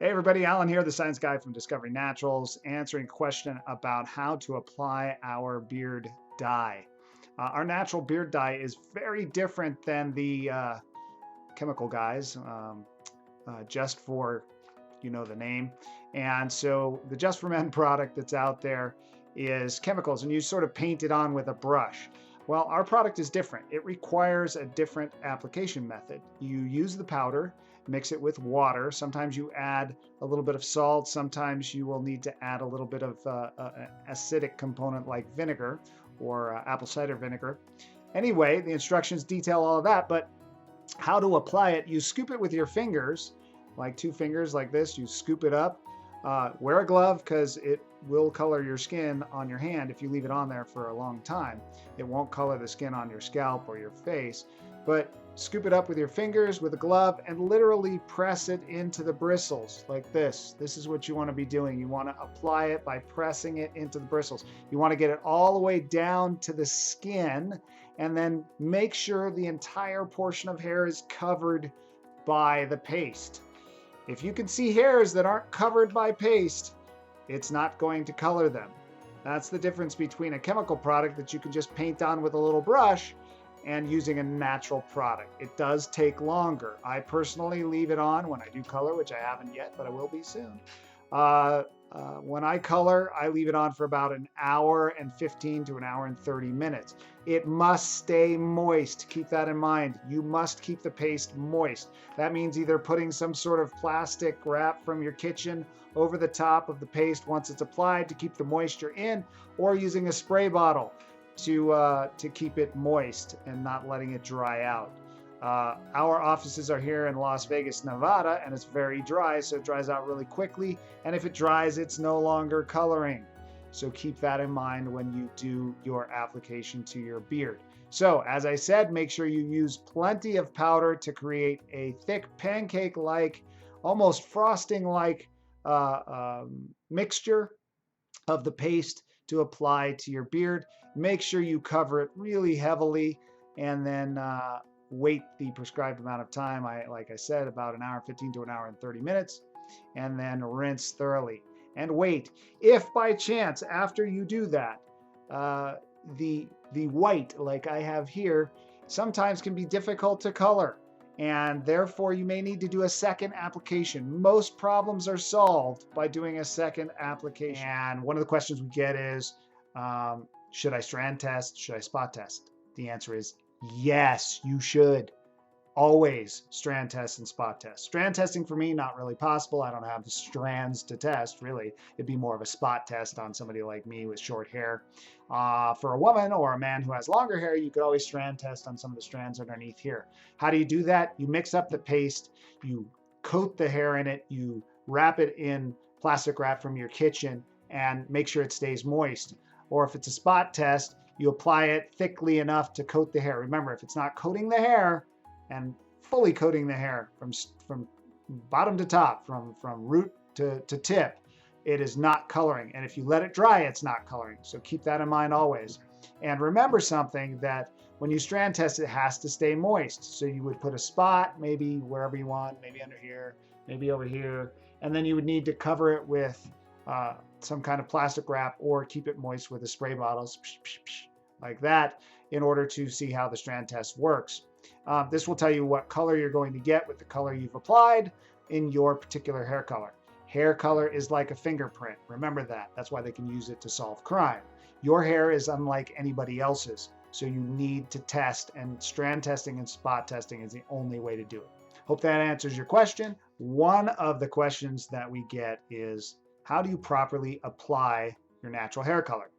Hey everybody, Alan here, the science guy from Discovery Naturals, answering a question about how to apply our beard dye. Our natural beard dye is very different than the chemical guys, just for the name. And so the Just for Men product that's out there is chemicals, and you sort of paint it on with a brush. Well, our product is different. It requires a different application method. You use the powder, mix it with water. Sometimes you add a little bit of salt. Sometimes you will need to add a little bit of acidic component like vinegar or apple cider vinegar. Anyway, the instructions detail all of that, but how to apply it, you scoop it with your fingers, like two fingers like this. You scoop it up. Wear a glove because it will color your skin on your hand if you leave it on there for a long time. It won't color the skin on your scalp or your face, but scoop it up with your fingers with a glove and literally press it into the bristles like this. This is what you want to be doing. You want to apply it by pressing it into the bristles. You want to get it all the way down to the skin and then make sure the entire portion of hair is covered by the paste. If you can see hairs that aren't covered by paste, it's not going to color them. That's the difference between a chemical product that you can just paint on with a little brush and using a natural product. It does take longer. I personally leave it on when I do color, which I haven't yet, but I will be soon. When I color, I leave it on for about an hour and 15 to an hour and 30 minutes. It must stay moist. Keep that in mind. You must keep the paste moist. That means either putting some sort of plastic wrap from your kitchen over the top of the paste once it's applied to keep the moisture in, or using a spray bottle to keep it moist and not letting it dry out. Our offices are here in Las Vegas, Nevada, and it's very dry, so it dries out really quickly. And if it dries, it's no longer coloring. So keep that in mind when you do your application to your beard. So, as I said, make sure you use plenty of powder to create a thick pancake-like, almost frosting-like mixture of the paste to apply to your beard. Make sure you cover it really heavily and then wait the prescribed amount of time. Like I said, about an hour 15 to an hour and 30 minutes, and then rinse thoroughly and wait. If by chance after you do that, the white like I have here sometimes can be difficult to color, and therefore you may need to do a second application. Most problems are solved by doing a second application. And one of the questions we get is, should I strand test? Should I spot test? The answer is yes, you should. Always strand test and spot test. Strand testing for me, not really possible. I don't have the strands to test, really. It'd be more of a spot test on somebody like me with short hair. For a woman or a man who has longer hair, you could always strand test on some of the strands underneath here. How do you do that? You mix up the paste, you coat the hair in it, you wrap it in plastic wrap from your kitchen, and make sure it stays moist. Or if it's a spot test, you apply it thickly enough to coat the hair. Remember, if it's not coating the hair and fully coating the hair from bottom to top, from root to tip, it is not coloring. And if you let it dry, it's not coloring. So keep that in mind always. And remember something, that when you strand test, it has to stay moist. So you would put a spot, maybe wherever you want, maybe under here, maybe over here, and then you would need to cover it with some kind of plastic wrap or keep it moist with a spray bottle, like that, in order to see how the strand test works. This will tell you what color you're going to get with the color you've applied in your particular hair color. Hair color is like a fingerprint. Remember that. That's why they can use it to solve crime. Your hair is unlike anybody else's, so you need to test, and strand testing and spot testing is the only way to do it. Hope that answers your question. One of the questions that we get is, how do you properly apply your natural hair color?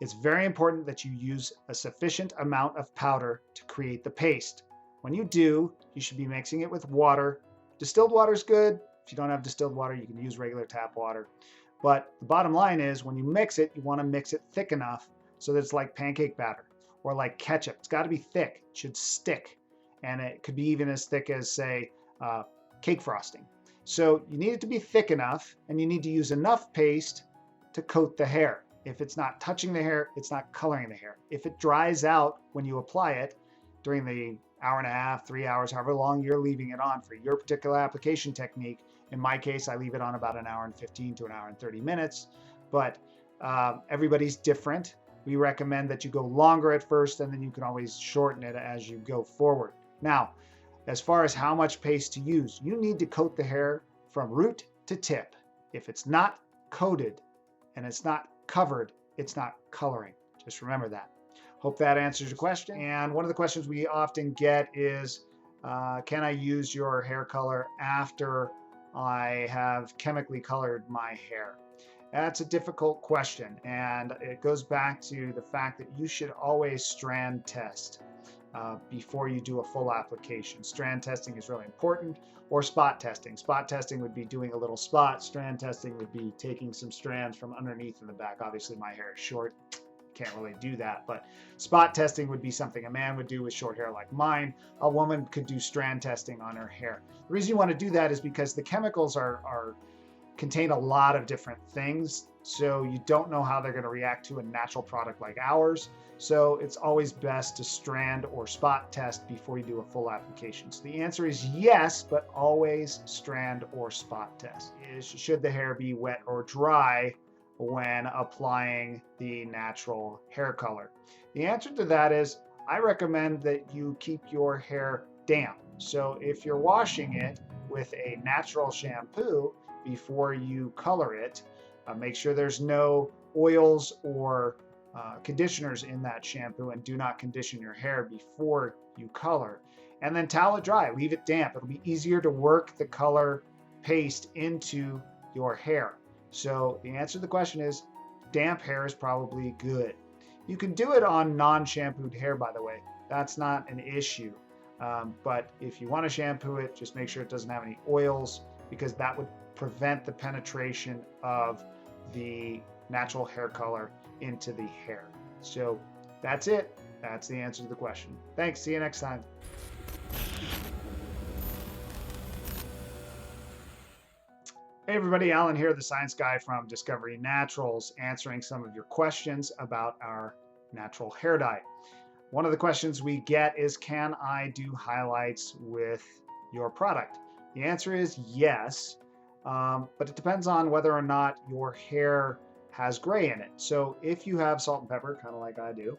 It's very important that you use a sufficient amount of powder to create the paste. When you do, you should be mixing it with water. Distilled water is good. If you don't have distilled water, you can use regular tap water. But the bottom line is, when you mix it, you want to mix it thick enough so that it's like pancake batter or like ketchup. It's got to be thick. It should stick. And it could be even as thick as, say, cake frosting. So you need it to be thick enough, and you need to use enough paste to coat the hair. If it's not touching the hair, it's not coloring the hair. If it dries out when you apply it during the hour and a half, 3 hours, however long you're leaving it on for your particular application technique, In my case, I leave it on about an hour and 15 to an hour and 30 minutes, but everybody's different. We recommend that you go longer at first, and then you can always shorten it as you go forward. Now, as far as how much paste to use, you need to coat the hair from root to tip. If it's not coated and it's not covered, it's not coloring. Just remember that. Hope that answers your question. And one of the questions we often get is, can I use your hair color after I have chemically colored my hair? That's a difficult question, and it goes back to the fact that you should always strand test before you do a full application. Strand testing is really important, or spot testing. Spot testing would be doing a little spot. Strand testing would be taking some strands from underneath in the back. Obviously, my hair is short. Can't really do that, but spot testing would be something a man would do with short hair like mine. A woman could do strand testing on her hair. The reason you want to do that is because the chemicals contain a lot of different things, so you don't know how they're going to react to a natural product like ours. So it's always best to strand or spot test before you do a full application. So the answer is yes, but always strand or spot test. Should the hair be wet or dry when applying the natural hair color? The answer to that is, I recommend that you keep your hair damp. So if you're washing it with a natural shampoo before you color it, make sure there's no oils or conditioners in that shampoo, and do not condition your hair before you color. And then towel it dry, leave it damp. It'll be easier to work the color paste into your hair. So the answer to the question is, damp hair is probably good. You can do it on non-shampooed hair, by the way. That's not an issue. But if you want to shampoo it, just make sure it doesn't have any oils, because that would prevent the penetration of the natural hair color into the hair. So that's it. That's the answer to the question. Thanks. See you next time. Hey everybody, Alan here, the science guy from Discovery Naturals, answering some of your questions about our natural hair dye. One of the questions we get is, can I do highlights with your product? The answer is yes, but it depends on whether or not your hair has gray in it. So if you have salt and pepper, kind of like I do,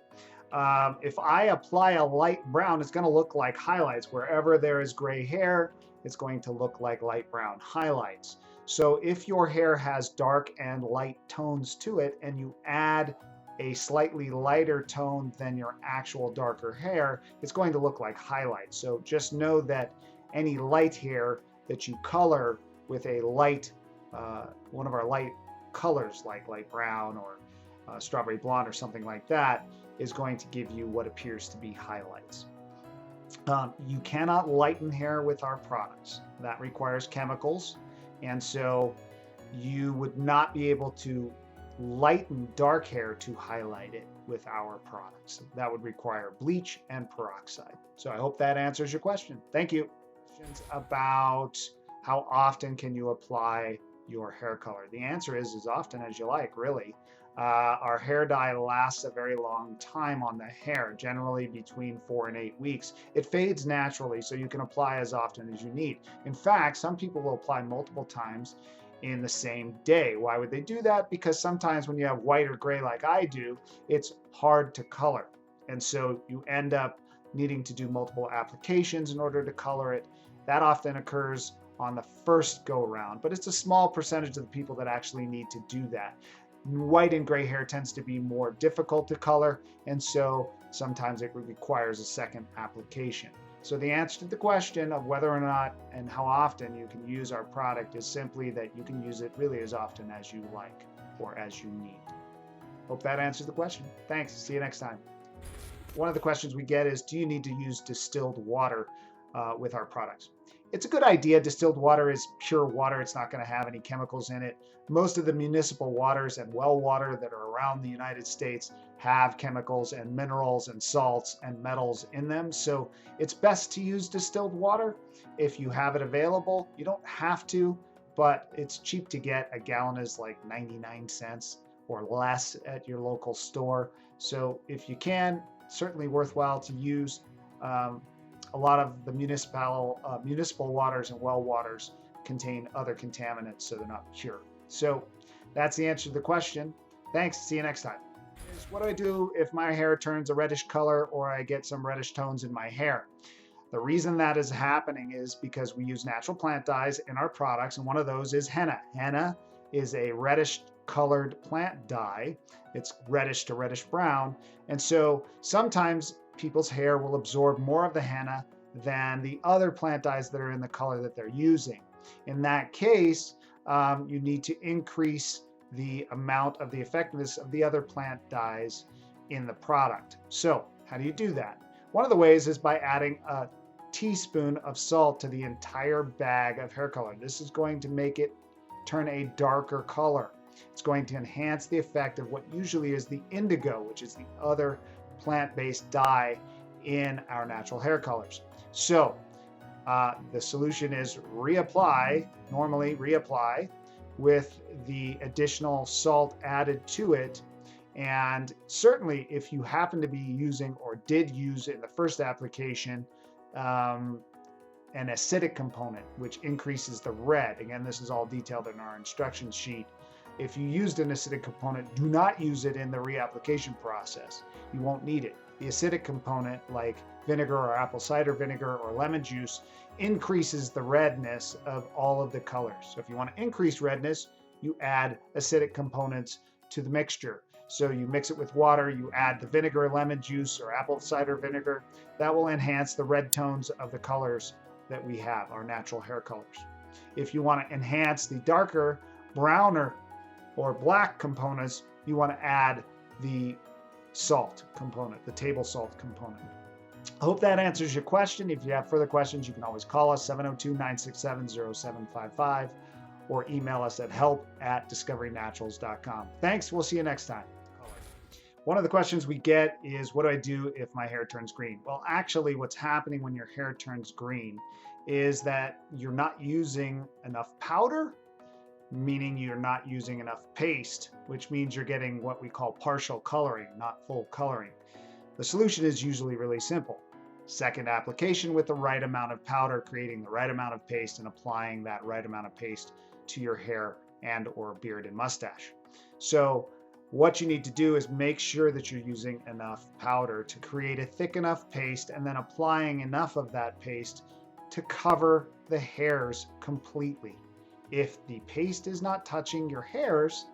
if I apply a light brown, it's going to look like highlights. Wherever there is gray hair, it's going to look like light brown highlights. So if your hair has dark and light tones to it, and you add a slightly lighter tone than your actual darker hair, it's going to look like highlights. So just know that any light hair that you color with a light, one of our light colors like light brown or strawberry blonde or something like that, is going to give you what appears to be highlights. You cannot lighten hair with our products. That requires chemicals, and so you would not be able to lighten dark hair to highlight it with our products. That would require bleach and peroxide. So I hope that answers your question. Thank you. Questions about how often can you apply your hair color? The answer is as often as you like, really. Our hair dye lasts a very long time on the hair, generally between 4 and 8 weeks. It fades naturally, so you can apply as often as you need. In fact, some people will apply multiple times in the same day. Why would they do that? Because sometimes when you have white or gray like I do, it's hard to color. And so you end up needing to do multiple applications in order to color it. That often occurs on the first go around, but it's a small percentage of the people that actually need to do that. White and gray hair tends to be more difficult to color, and so sometimes it requires a second application. So the answer to the question of whether or not and how often you can use our product is simply that you can use it really as often as you like or as you need. Hope that answers the question. Thanks. See you next time. One of the questions we get is, do you need to use distilled water with our products? It's a good idea. Distilled water is pure water. It's not going to have any chemicals in it. Most of the municipal waters and well water that are around the United States have chemicals and minerals and salts and metals in them. So it's best to use distilled water if you have it available. You don't have to, but it's cheap to get. A gallon is like 99 cents or less at your local store. So if you can, certainly worthwhile to use. A lot of the municipal waters and well waters contain other contaminants, so they're not pure. So that's the answer to the question. Thanks. See you next time. What do I do if my hair turns a reddish color or I get some reddish tones in my hair? The reason that is happening is because we use natural plant dyes in our products, and one of those is henna. Henna is a reddish colored plant dye. It's reddish to reddish brown, and so sometimes people's hair will absorb more of the henna than the other plant dyes that are in the color that they're using. In that case, you need to increase the amount of the effectiveness of the other plant dyes in the product. So how do you do that? One of the ways is by adding a teaspoon of salt to the entire bag of hair color. This is going to make it turn a darker color. It's going to enhance the effect of what usually is the indigo, which is the other plant-based dye in our natural hair colors. So the solution is normally reapply with the additional salt added to it. And certainly if you happen to be using or did use in the first application an acidic component, which increases the red. Again, this is all detailed in our instruction sheet. If you used an acidic component, do not use it in the reapplication process. You won't need it. The acidic component, like vinegar or apple cider vinegar or lemon juice, increases the redness of all of the colors. So if you want to increase redness, you add acidic components to the mixture. So you mix it with water, you add the vinegar, lemon juice, or apple cider vinegar. That will enhance the red tones of the colors that we have, our natural hair colors. If you want to enhance the darker, browner, or black components, you want to add the salt component, the table salt component. I hope that answers your question. If you have further questions, you can always call us 702-967-0755 or email us at help@discoverynaturals.com. Thanks. We'll see you next time. One of the questions we get is, what do I do if my hair turns green? Well, actually, what's happening when your hair turns green is that you're not using enough powder, meaning you're not using enough paste, which means you're getting what we call partial coloring, not full coloring. The solution is usually really simple. Second application with the right amount of powder, creating the right amount of paste and applying that right amount of paste to your hair and or beard and mustache. So what you need to do is make sure that you're using enough powder to create a thick enough paste and then applying enough of that paste to cover the hairs completely. If the paste is not touching your hairs,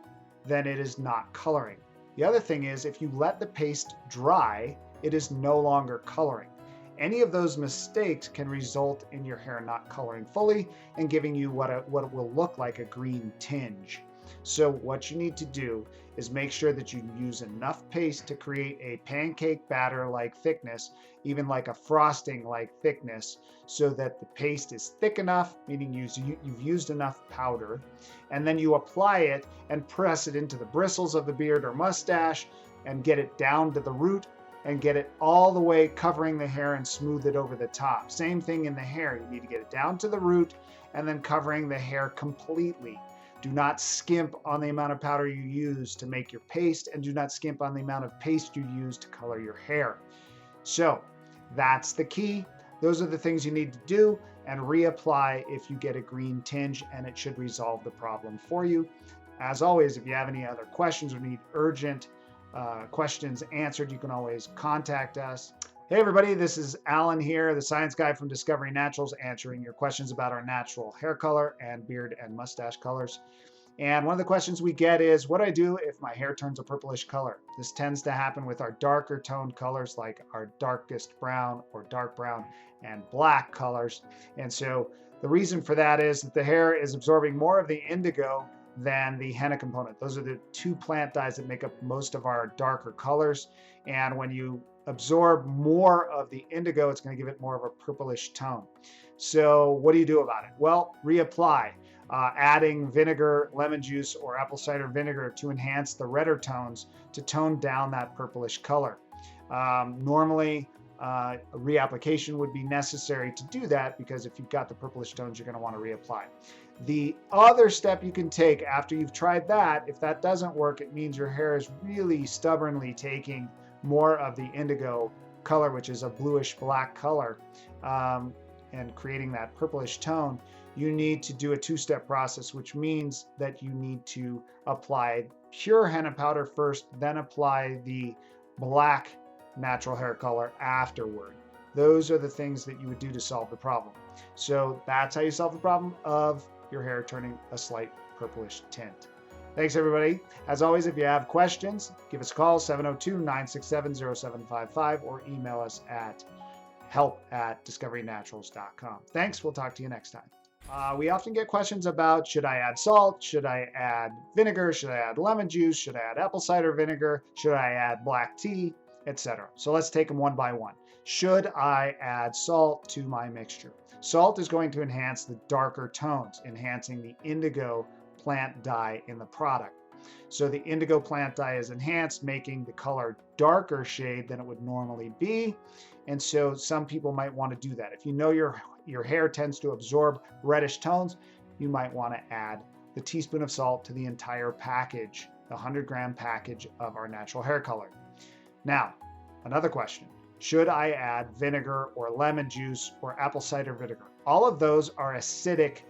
then it is not coloring. The other thing is, if you let the paste dry, it is no longer coloring. Any of those mistakes can result in your hair not coloring fully and giving you what it will look like a green tinge. So what you need to do is make sure that you use enough paste to create a pancake batter-like thickness, even like a frosting-like thickness, so that the paste is thick enough, meaning you've used enough powder, and then you apply it and press it into the bristles of the beard or mustache and get it down to the root and get it all the way covering the hair and smooth it over the top. Same thing in the hair. You need to get it down to the root and then covering the hair completely. Do not skimp on the amount of powder you use to make your paste, and do not skimp on the amount of paste you use to color your hair. So that's the key. Those are the things you need to do, and reapply if you get a green tinge, and it should resolve the problem for you. As always, if you have any other questions or need urgent questions answered, you can always contact us. Hey everybody, this is Alan here, the science guy from Discovery Naturals, answering your questions about our natural hair color and beard and mustache colors. And one of the questions we get is, what do I do if my hair turns a purplish color? This tends to happen with our darker toned colors, like our darkest brown or dark brown and black colors. And so the reason for that is that the hair is absorbing more of the indigo than the henna component. Those are the two plant dyes that make up most of our darker colors. And when you absorb more of the indigo, it's going to give it more of a purplish tone. So what do you do about it? Well, reapply. Adding vinegar, lemon juice, or apple cider vinegar to enhance the redder tones to tone down that purplish color. Normally, a reapplication would be necessary to do that, because if you've got the purplish tones, you're going to want to reapply. The other step you can take after you've tried that, if that doesn't work, it means your hair is really stubbornly taking more of the indigo color, which is a bluish black color, and creating that purplish tone. you need to do a two-step process, which means that you need to apply pure henna powder first, then apply the black natural hair color afterward. Those are the things that you would do to solve the problem. So that's how you solve the problem of your hair turning a slight purplish tint. Thanks, everybody. As always, if you have questions, give us a call, 702-967-0755, or email us at help@discoverynaturals.com. Thanks. We'll talk to you next time. We often get questions about, should I add salt? Should I add vinegar? Should I add lemon juice? Should I add apple cider vinegar? Should I add black tea? Etc. So let's take them one by one. Should I add salt to my mixture? Salt is going to enhance the darker tones, enhancing the indigo plant dye in the product. So the indigo plant dye is enhanced, making the color darker shade than it would normally be. And so some people might want to do that. If you know your hair tends to absorb reddish tones, you might want to add the teaspoon of salt to the entire package, the 100-gram package of our natural hair color. Now, another question. Should I add vinegar or lemon juice or apple cider vinegar? All of those are acidic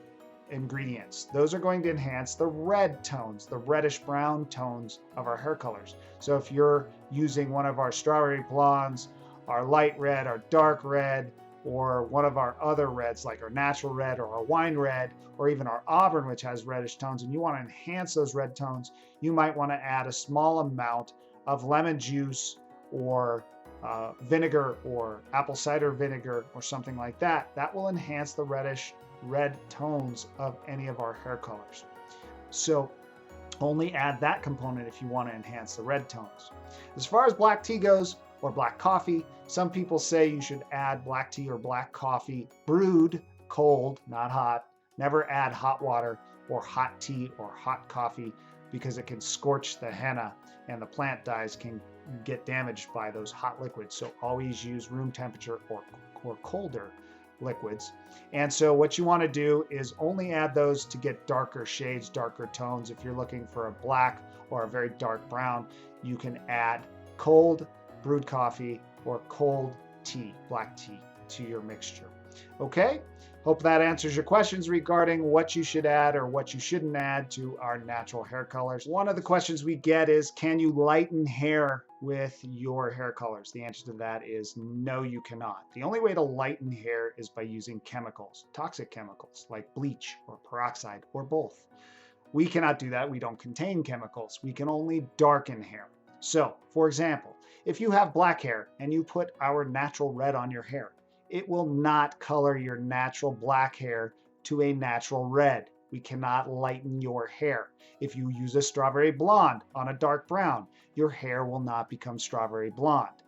ingredients. Those are going to enhance the red tones, the reddish brown tones of our hair colors. So if you're using one of our strawberry blondes, our light red, our dark red, or one of our other reds like our natural red or our wine red, or even our auburn, which has reddish tones, and you want to enhance those red tones, you might want to add a small amount of lemon juice or vinegar or apple cider vinegar or something like that. That will enhance the reddish red tones of any of our hair colors. So only add that component if you want to enhance the red tones. As far as black tea goes, or black coffee, some people say you should add black tea or black coffee brewed cold, not hot. Never add hot water or hot tea or hot coffee because it can scorch the henna and the plant dyes can get damaged by those hot liquids. So always use room temperature or colder liquids. And so what you want to do is only add those to get darker shades, darker tones. If you're looking for a black or a very dark brown, you can add cold brewed coffee or cold tea, black tea, to your mixture. Okay, hope that answers your questions regarding what you should add or what you shouldn't add to our natural hair colors. One of the questions we get is, can you lighten hair with your hair colors? The answer to that is no, you cannot. The only way to lighten hair is by using chemicals, toxic chemicals like bleach or peroxide or both. We cannot do that. We don't contain chemicals. We can only darken hair. So, for example, if you have black hair and you put our natural red on your hair, it will not color your natural black hair to a natural red. We cannot lighten your hair. If you use a strawberry blonde on a dark brown, your hair will not become strawberry blonde.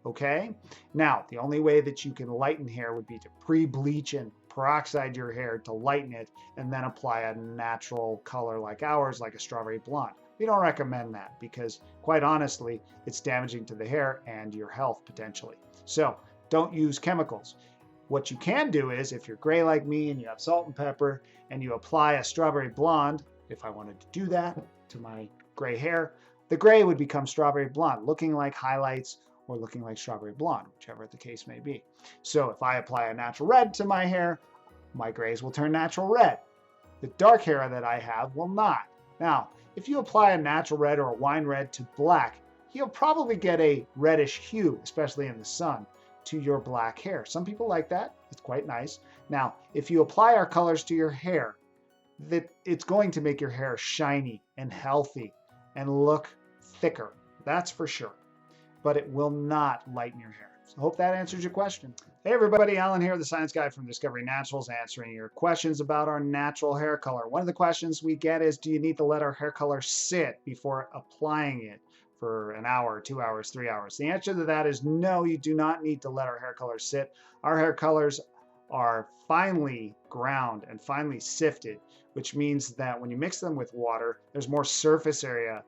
Okay? Now, the only way that you can lighten hair would be to pre-bleach and peroxide your hair to lighten it and then apply a natural color like ours, like a strawberry blonde. We don't recommend that because, quite honestly, it's damaging to the hair and your health potentially. So don't use chemicals. What you can do is, if you're gray like me and you have salt and pepper and you apply a strawberry blonde, if I wanted to do that to my gray hair, the gray would become strawberry blonde, looking like highlights or looking like strawberry blonde, whichever the case may be. So if I apply a natural red to my hair, my grays will turn natural red. The dark hair that I have will not. Now, if you apply a natural red or a wine red to black, you'll probably get a reddish hue, especially in the sun, to your black hair. Some people like that. It's quite nice. Now, if you apply our colors to your hair, it's going to make your hair shiny and healthy and look thicker. That's for sure. But it will not lighten your hair. So I hope that answers your question. Hey everybody, Alan here, the science guy from Discovery Naturals, answering your questions about our natural hair color. One of the questions we get is, do you need to let our hair color sit before applying it for an hour, 2 hours, 3 hours? The answer to that is no, you do not need to let our hair color sit. Our hair colors are finely ground and finely sifted, which means that when you mix them with water, there's more surface area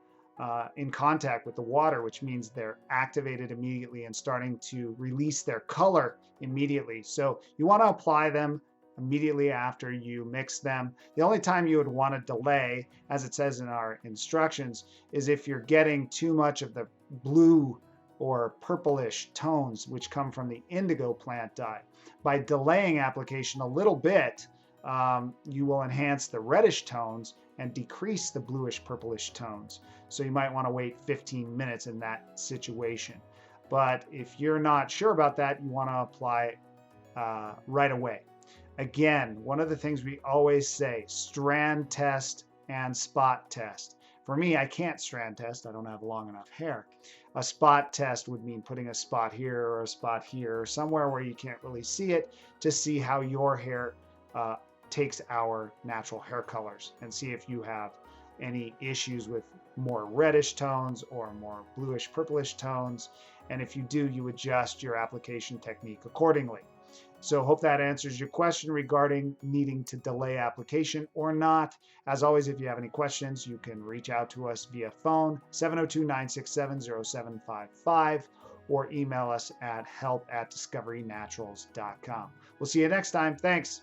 in contact with the water, which means they're activated immediately and starting to release their color immediately. So you want to apply them immediately after you mix them. The only time you would want to delay, as it says in our instructions, is if you're getting too much of the blue or purplish tones which come from the indigo plant dye. By delaying application a little bit, you will enhance the reddish tones and decrease the bluish purplish tones. So you might want to wait 15 minutes in that situation. But if you're not sure about that, you want to apply right away. Again, one of the things we always say, strand test and spot test. For me, I can't strand test. I don't have long enough hair. A spot test would mean putting a spot here or a spot here, or somewhere where you can't really see it, to see how your hair takes our natural hair colors and see if you have any issues with more reddish tones or more bluish purplish tones. And if you do, you adjust your application technique accordingly. So hope that answers your question regarding needing to delay application or not. As always, if you have any questions, you can reach out to us via phone 702-967-0755 or email us at help@discoverynaturals.com. We'll see you next time. Thanks.